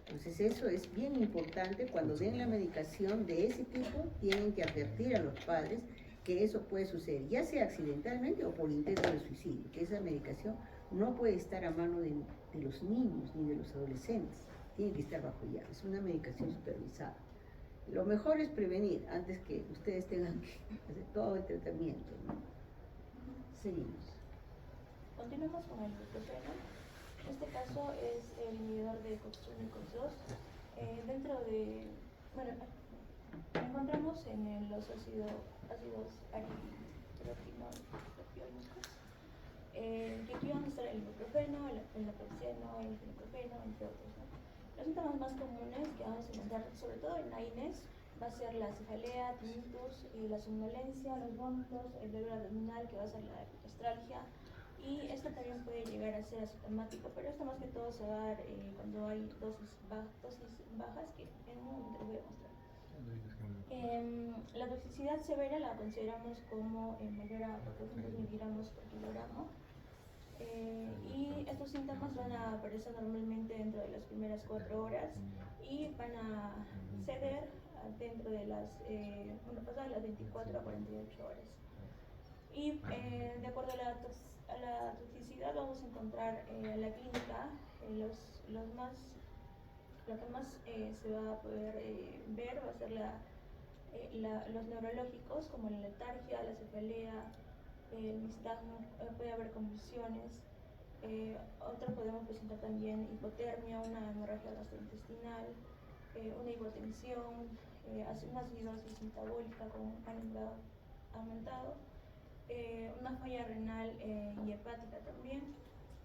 Entonces, eso es bien importante. Cuando den la medicación de ese tipo, tienen que advertir a los padres que eso puede suceder, ya sea accidentalmente o por intento de suicidio, que esa medicación no puede estar a mano de los niños ni de los adolescentes, tiene que estar bajo llave, es una medicación supervisada. Lo mejor es prevenir antes que ustedes tengan que hacer todo el tratamiento, ¿no? Seguimos. Continuamos con el ibuprofeno. En este caso es el inhibidor de COX-1 y COX-2. Dentro de, bueno, encontramos en los ácidos aritropiónicos, que aquí van a estar el ibuprofeno, el naproxeno, el fenoprofeno, entre otros, ¿no? Los síntomas más comunes que vamos a encontrar, sobre todo en AINES, va a ser la cefalea, tinnitus, la somnolencia, los vómitos, el dolor abdominal, que va a ser la epigastralgia. Y esto también puede llegar a ser asintomático, pero esto más que todo se va a dar cuando hay dosis bajas, que en un momento les voy a mostrar. La toxicidad severa la consideramos como mayor a 400 miligramos por kilogramo. Y estos síntomas van a aparecer normalmente dentro de las primeras 4 horas y van a ceder dentro de las, pasadas las 24 a 48 horas. Y de acuerdo a la toxicidad vamos a encontrar en la clínica lo que más se va a poder ver va a ser los neurológicos, como la letargia, la cefalea, el nistagmo, puede haber convulsiones. Otros podemos presentar también hipotermia, una hemorragia gastrointestinal, una hipotensión, una acidosis metabólica con un ánimo aumentado, una falla renal y hepática también.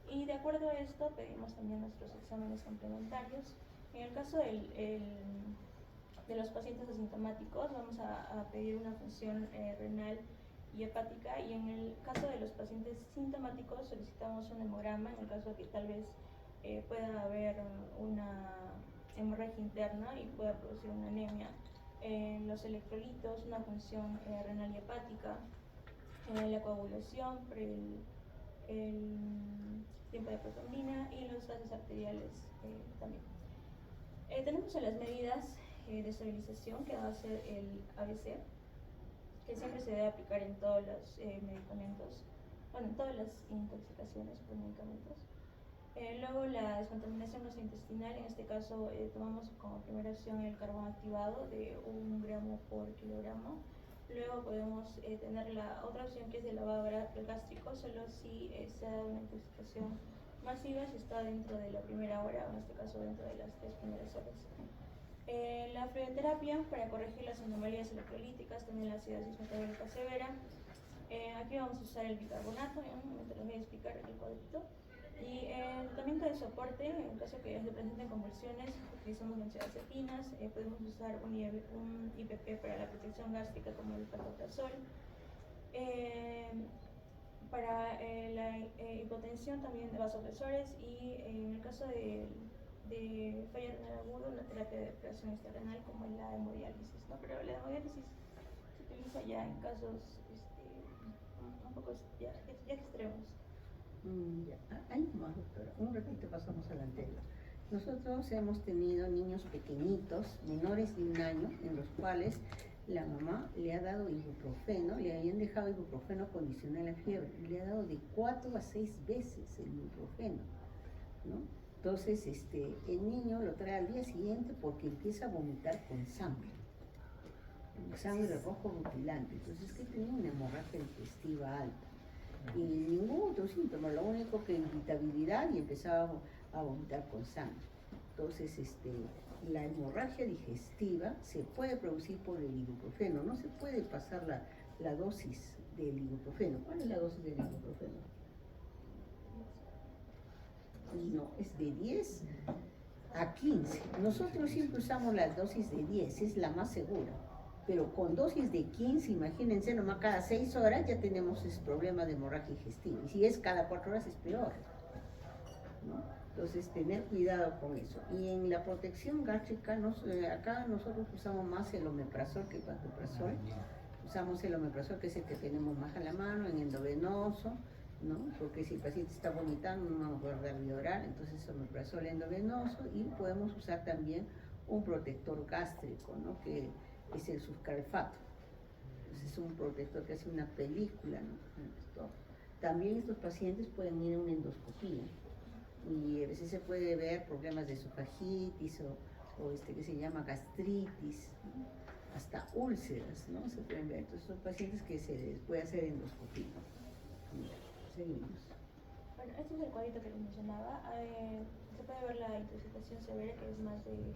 Y de acuerdo a esto pedimos también nuestros exámenes complementarios. En el caso de los pacientes asintomáticos vamos a pedir una función renal y hepática, y en el caso de los pacientes sintomáticos solicitamos un hemograma en el caso de que tal vez pueda haber una hemorragia interna y pueda producir una anemia. Los electrolitos, una función renal y hepática, la coagulación, el tiempo de protrombina y los gases arteriales también. Tenemos en las medidas de estabilización, que va a ser el ABC, que siempre se debe aplicar en todos los medicamentos, bueno, en todas las intoxicaciones por medicamentos. Luego la descontaminación gastrointestinal, en este caso tomamos como primera opción el carbón activado de 1 gramo por kilogramo. Luego podemos tener la otra opción, que es el lavado gástrico, solo si se da una intoxicación masiva, si está dentro de la primera hora, o en este caso dentro de las 3 primeras horas. La fluidoterapia para corregir las anomalías electrolíticas, también la acidosis metabólica severa. Aquí vamos a usar el bicarbonato, en un momento les voy a explicar el cuadrito. Y el tratamiento de soporte, en el caso que se presenten convulsiones, utilizamos benzodiazepinas, podemos usar un IPP para la protección gástrica, como el pantoprazol. Para la hipotensión también de vasopresores, y en el caso de falla renal aguda, una terapia de depuración extrarrenal como la hemodiálisis, ¿no? Pero la hemodiálisis se utiliza ya en casos un poco ya extremos. Ya. Ahí nomás, doctora, un ratito pasamos al anterior. Nosotros hemos tenido niños pequeñitos, menores de 1 año, en los cuales la mamá le ha dado ibuprofeno, le habían dejado ibuprofeno condicional a fiebre, y le ha dado de 4 a 6 veces el ibuprofeno, ¿no? Entonces, el niño lo trae al día siguiente porque empieza a vomitar con sangre rojo rutilante. Entonces, que tenía una hemorragia digestiva alta y ningún otro síntoma, lo único que irritabilidad, y empezaba a vomitar con sangre. Entonces, la hemorragia digestiva se puede producir por el ibuprofeno, no se puede pasar la dosis del ibuprofeno. ¿Cuál es la dosis del ibuprofeno? No, es de 10 a 15. Nosotros siempre usamos la dosis de 10, es la más segura. Pero con dosis de 15, imagínense, nomás cada 6 horas ya tenemos ese problema de hemorragia digestiva. Y si es cada 4 horas es peor, ¿no? Entonces, tener cuidado con eso. Y en la protección gástrica, acá nosotros usamos más el omeprazol que el pantoprazol. Usamos el omeprazol, que es el que tenemos más a la mano, en endovenoso, ¿no? Porque si el paciente está vomitando no vamos a poder dar vía oral, entonces omeprazol endovenoso, y podemos usar también un protector gástrico, ¿no? Que es el sucralfato. Entonces es un protector que hace una película, ¿no? También estos pacientes pueden ir a una endoscopía y a veces se puede ver problemas de esofagitis o que se llama gastritis, ¿no? Hasta úlceras, ¿no? Se pueden ver. Entonces son pacientes que se les puede hacer endoscopía. Mira, seguimos. Bueno, este es el cuadrito que les mencionaba. Se puede ver la intoxicación severa, que es más de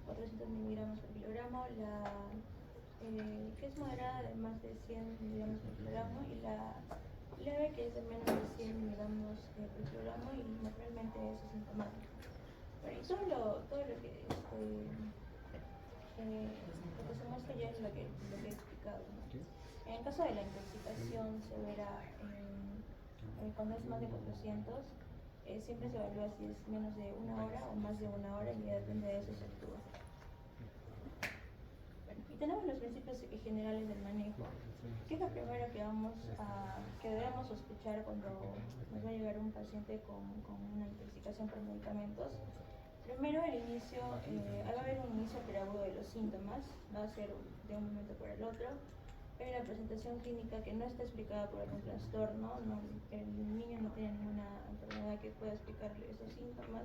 400 miligramos por kilogramo, que es moderada, de más de 100 miligramos por kilogramo, y la leve, que es de menos de 100 miligramos por kilogramo, y naturalmente es asintomática. Bueno, y todo lo que se muestra ya es lo que he explicado, ¿no? En el caso de la intoxicación severa, cuando es más de 400, siempre se evalúa si es menos de una hora o más de una hora, y ya depende de eso se actúa. Bueno, y tenemos los principios generales del manejo. ¿Qué es lo primero que debemos sospechar cuando nos va a llegar un paciente con una intoxicación por medicamentos? Primero, el inicio, va a haber un inicio preagudo de los síntomas, va a ser de un momento para el otro. Hay una presentación clínica que no está explicada por algún trastorno, el niño no tiene ninguna enfermedad que pueda explicarle esos síntomas,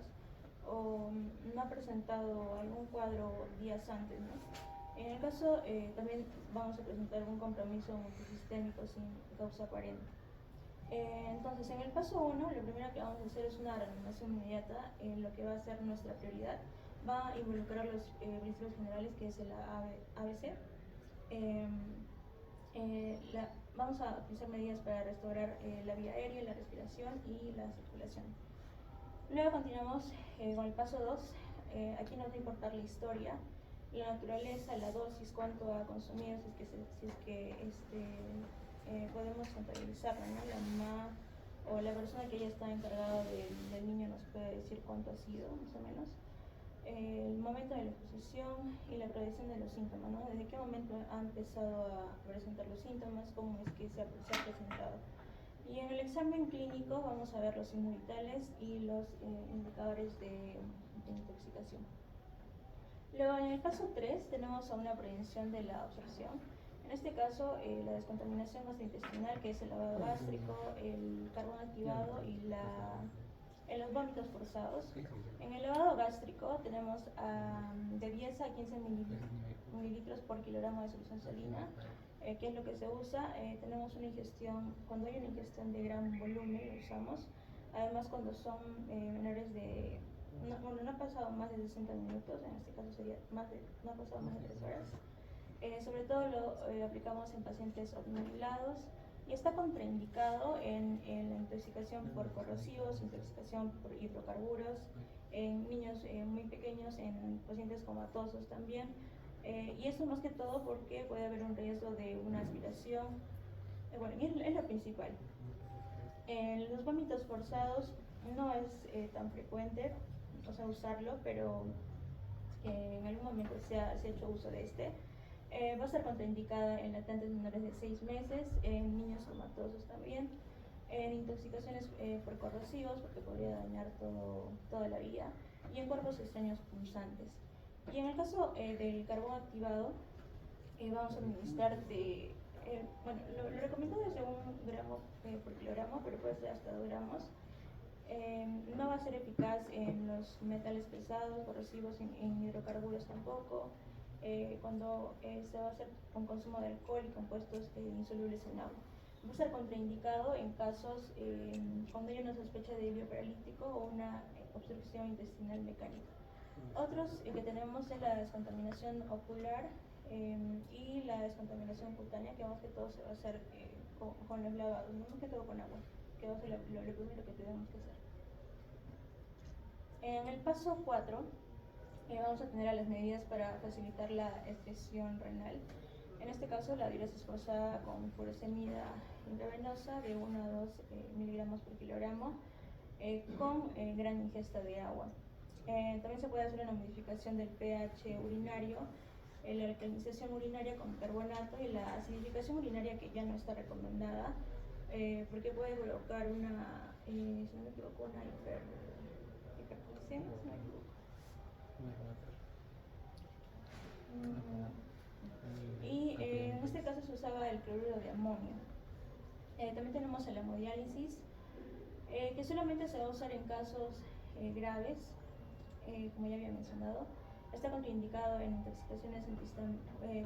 o no ha presentado algún cuadro días antes, ¿no? En el caso, también vamos a presentar un compromiso multisistémico sin causa aparente. Entonces, en el paso 1, lo primero que vamos a hacer es una reanimación inmediata. Lo que va a ser nuestra prioridad va a involucrar los principios generales, que es el ABC. Vamos a utilizar medidas para restaurar la vía aérea, la respiración y la circulación. Luego continuamos con el paso 2. Aquí nos va a importar la historia, la naturaleza, la dosis, cuánto ha consumido, si es que podemos contabilizarlo, ¿no? La mamá o la persona que ya está encargada del niño nos puede decir cuánto ha sido, más o menos. El momento de la exposición y la progresión de los síntomas, ¿no? Desde qué momento ha empezado a presentar los síntomas, cómo es que se ha presentado. Y en el examen clínico vamos a ver los signos vitales y los indicadores de intoxicación. Luego, en el paso 3 tenemos a una prevención de la absorción. En este caso, la descontaminación gastrointestinal, que es el lavado gástrico, el carbón activado y los vómitos forzados. En el lavado gástrico tenemos de 10 a 15 mililitros por kilogramo de solución salina, que es lo que se usa. Tenemos una ingestión, cuando hay una ingestión de gran volumen lo usamos. Además, cuando son menores de, no ha pasado más de 60 minutos, en este caso sería no ha pasado más de 3 horas. Sobre todo lo aplicamos en pacientes obnubilados, y está contraindicado en la intoxicación por corrosivos, intoxicación por hidrocarburos, en niños muy pequeños, en pacientes comatosos también. Y eso más que todo porque puede haber un riesgo de una aspiración. Bueno, y es lo principal. Los vómitos forzados no es tan frecuente, o sea, usarlo, pero en algún momento se ha hecho uso de este. Va a ser contraindicada en lactantes menores de 6 meses, en niños comatosos también, en intoxicaciones por corrosivos, porque podría dañar toda la vía, y en cuerpos extraños punzantes. Y en el caso del carbón activado, vamos a administrar bueno, lo recomendado es de 1 gramo por kilogramo, pero puede ser hasta 2 gramos. No va a ser eficaz en los metales pesados, corrosivos, en hidrocarburos tampoco. Cuando se va a hacer con consumo de alcohol y compuestos insolubles en agua. Va a ser contraindicado en casos cuando hay una sospecha de desvío paralítico o una obstrucción intestinal mecánica. Otros que tenemos es la descontaminación ocular y la descontaminación cutánea, que más que todo se va a hacer con los lavados, no más que todo con agua, que va a ser lo primero que tenemos que hacer. En el paso 4 vamos a tener a las medidas para facilitar la excreción renal. En este caso, la diuresis forzada con furosemida intravenosa de 1 a 2 miligramos por kilogramo con gran ingesta de agua. También se puede hacer una modificación del pH urinario, la alcalinización urinaria con carbonato y la acidificación urinaria, que ya no está recomendada porque puede provocar una, si no me equivoco, una hiperglicemia, si no me equivoco. Y en este caso se usaba el cloruro de amonio. También tenemos el hemodiálisis, que solamente se va a usar en casos graves, como ya había mencionado. Está contraindicado en intoxicaciones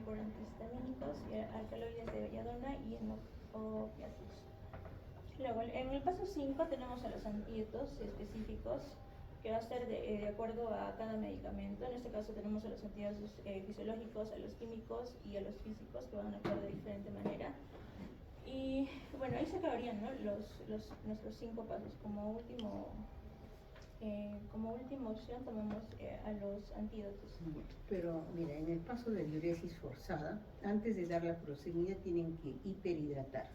por antihistamínicos, alcaloides de belladona y en opiáceos. Luego, en el paso 5 tenemos a los antídotos específicos, que va a ser de acuerdo a cada medicamento. En este caso tenemos a los antídotos fisiológicos, a los químicos y a los físicos, que van a actuar de diferente manera. Y bueno, ahí se acabarían, ¿no? nuestros 5 pasos. Como última opción tomamos a los antídotos. Pero mira, en el paso de diuresis forzada, antes de dar la furosemida tienen que hiperhidratar.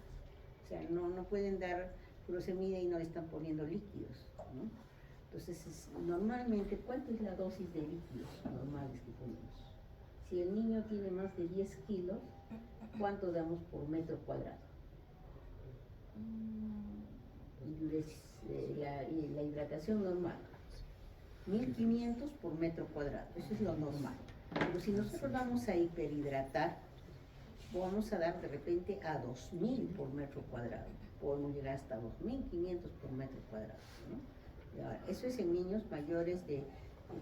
O sea, no pueden dar furosemida y no le están poniendo líquidos, ¿no? Entonces, normalmente, ¿cuánto es la dosis de líquidos normales que ponemos? Si el niño tiene más de 10 kilos, ¿cuánto damos por metro cuadrado? Diuresis, la hidratación normal, 1500 por metro cuadrado, eso es lo normal. Pero si nosotros vamos a hiperhidratar, vamos a dar de repente a 2000 por metro cuadrado, podemos llegar hasta 2500 por metro cuadrado, ¿no? Y ahora, eso es en niños mayores de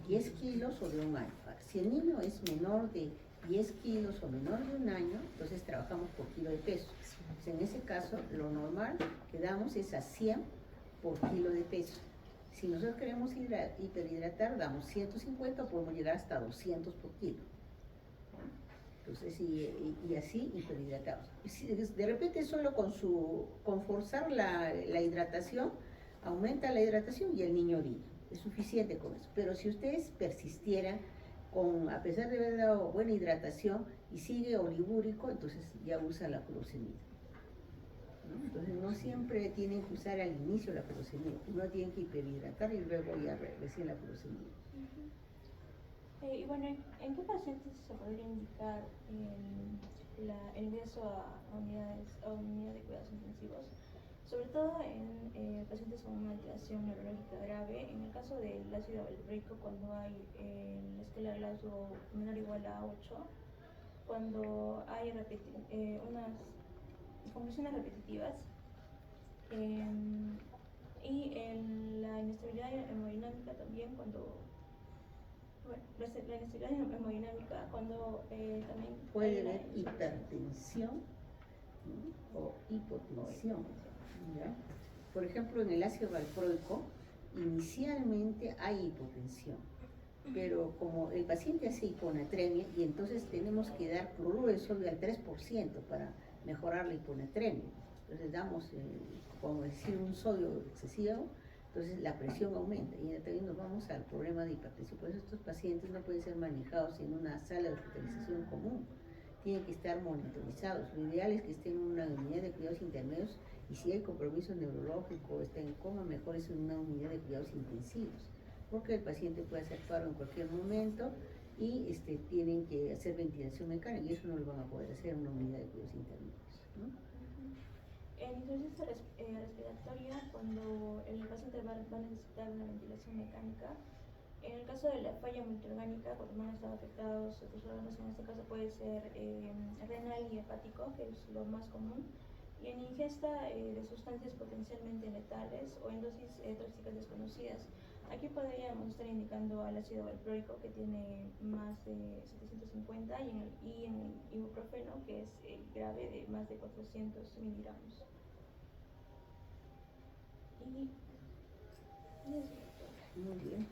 10 kilos o de un año. Ahora, si el niño es menor de 10 kilos o menor de un año, entonces trabajamos por kilo de peso. Entonces, en ese caso, lo normal que damos es a 100 por kilo de peso. Si nosotros queremos hiperhidratar, damos 150, podemos llegar hasta 200 por kilo. Entonces, y así hiperhidratamos. De repente solo con forzar la hidratación, aumenta la hidratación y el niño orina. Es suficiente con eso. Pero si ustedes persistieran, a pesar de haber dado buena hidratación y sigue olivúrico, entonces ya usa la furosemida, ¿no? Entonces no siempre tienen que usar al inicio la furosemida. Primero tienen que hiperhidratar y luego ya recién la furosemida. Y bueno, ¿en qué pacientes se podría indicar el ingreso a unidad de cuidados intensivos? Sobre todo en pacientes con una alteración neurológica grave. En el caso del ácido valproico, cuando hay la escala de Glasgow menor o igual a 8, cuando hay unas convulsiones repetitivas, y en la inestabilidad hemodinámica también, la inestabilidad hemodinámica cuando también puede haber hipertensión, ¿no? O hipotensión, ¿ya? Por ejemplo, en el ácido valproico inicialmente hay hipotensión, pero como el paciente hace hiponatremia, y entonces tenemos que dar cloruro de sodio al 3% para mejorar la hiponatremia. Entonces damos, como decir, un sodio excesivo, entonces la presión aumenta y también nos vamos al problema de hipertensión. Por eso estos pacientes no pueden ser manejados en una sala de hospitalización común, tienen que estar monitorizados. Lo ideal es que estén en una unidad de cuidados intermedios, y si hay compromiso neurológico o está en coma, mejor es en una unidad de cuidados intensivos, porque el paciente puede hacer paro en cualquier momento y tienen que hacer ventilación mecánica, y eso no lo van a poder hacer en una unidad de cuidados intermedios, ¿no? En insuficiencia respiratoria, cuando el paciente va a necesitar una ventilación mecánica, en el caso de la falla multiorgánica, cuando no están afectados otros órganos, en este caso puede ser renal y hepático, que es lo más común, y en ingesta de sustancias potencialmente letales o en dosis tóxicas desconocidas. Aquí podríamos estar indicando al ácido valproico, que tiene más de 750, y en el ibuprofeno, que es grave, de más de 400 miligramos. Y eso es todo. Muy bien.